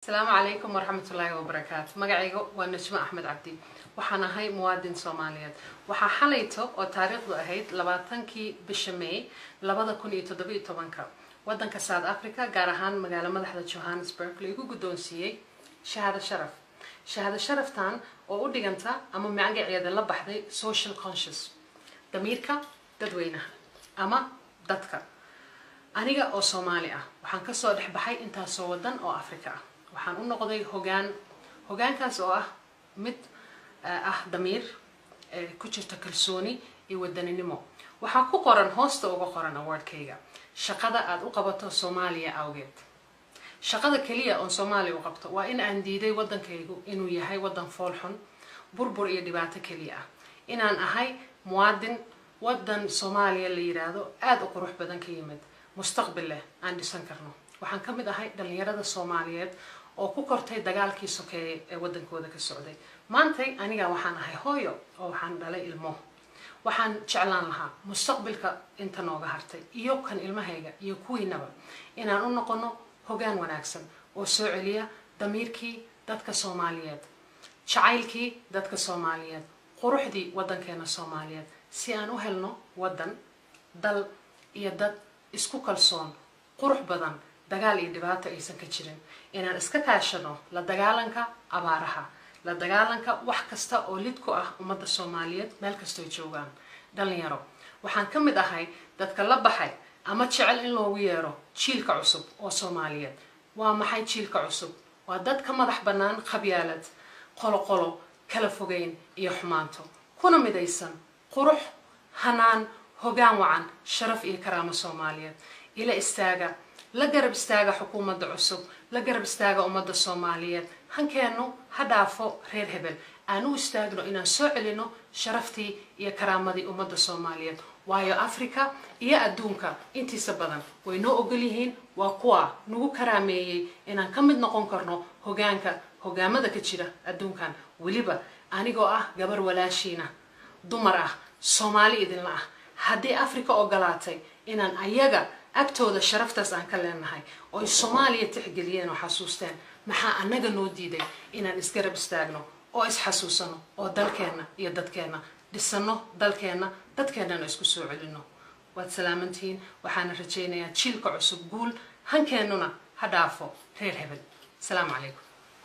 السلام عليكم ورحمة الله وبركاته. مقعيقو ونجمة أحمد عبدي وحنا هاي موادين صوماليات وحا حاليتو oo taariikhdu ahayd 20kii bisha May 2017 wadanka South Africa gaar ahaan magaalada madaxda Johannesburg lagu gudoonsiiyay shahaado sharaftan oo u dhiganta ama magaceeda la baxday social conscious damiirka dadweynaha ama dadka aniga oo Soomaali ah waxaan ka soo dhaxbaxay intaas oo wadan oo Afrika ah waxaan u noqday hogaankaas oo ah mid damiir ku jirta kalsooni iyo wadaninimo waxa ku qoran hoosta uga qoran awardkayga shaqada aad u qabato Soomaaliya awgeed shaqada kaliya oo Soomaaliya u qabto waa in aan diiday wadankaygu inuu yahay wadan foolxun burbur iyo dhibaato kaliya ah inaan ahay muwaadin wadan Soomaaliya la yiraahdo aad u qurux badan ka yimid mustaqbal leh aan dhisan karno waxaan ka mid ahay dhalinyarada Soomaaliyeed oo ku kortay dagaalkii sokeeye ee wadankooda ka socday maantay aniga waxaan ahay hooyo oo waxaan dhalay ilmo waxaan jeclaan lahaa mustaqbalka inta nooga hartay iyo kan ilmahayga iyo kuwiinaba inaan u noqono hogaan wanaagsan oo soo celiya damiirkii dadka Soomaaliyeed jacaylkii dadka Soomaaliyeed quruxdii wadankeena Soomaaliyeed si aan u helno wadan dal iyo dad isku kalsoon qurux badan dagaal iyo dhibaato aysan ka jirin inaan iska kaashano la dagaalanka abaaraha la dagaalanka wax kasta oo lid ku ah ummadda Soomaaliyeed meel kasta ay joogaan dhalinyaro waxaan ka mid ahay dadka la baxay ama jecel in loogu yeero jiilka cusub oo Soomaaliyeed waa maxay jiilka cusub waa dad ka madax banaan qabyaalad qolo kala fogeyn iyo xumaanto kuna midaysan qurux hanaan hogaan wacan sharaf iyo karaamo Soomaaliyeed ila istaaga la garab istaaga xukuumadda cusub la garab istaaga ummadda Soomaaliyeed hankeenu ha dhaafo reer hebel aan u istaagno inaan soo celino sharaftii iyo karaamadii ummadda Soomaaliyeed waayo Afrika iyo adduunka intiisa badan way noo ogol yihiin waa kuwa nagu karaameeyay inaan ka mid noqon karno hogaamada ka jira adduunkan waliba anigoo ah gabar walaashiina dumar ah Soomaali idinla ah haddii Afrika ogolaatay inaan ayaga agtooda sharaftaas aan ka leenahay oo Soomaaliya tixgeliyeen oo xasuusteen maxaa anaga noo diiday inaan isgarab istaagno oo isxasuusano oo dalkeena iyo dadkeena dhisano dalkeena dadkeena isku soo celino waad salaamantiin waxaan rajaynayaa jiilka cusub guul hankeenuna ha dhaafo reer hebel salaam calaykum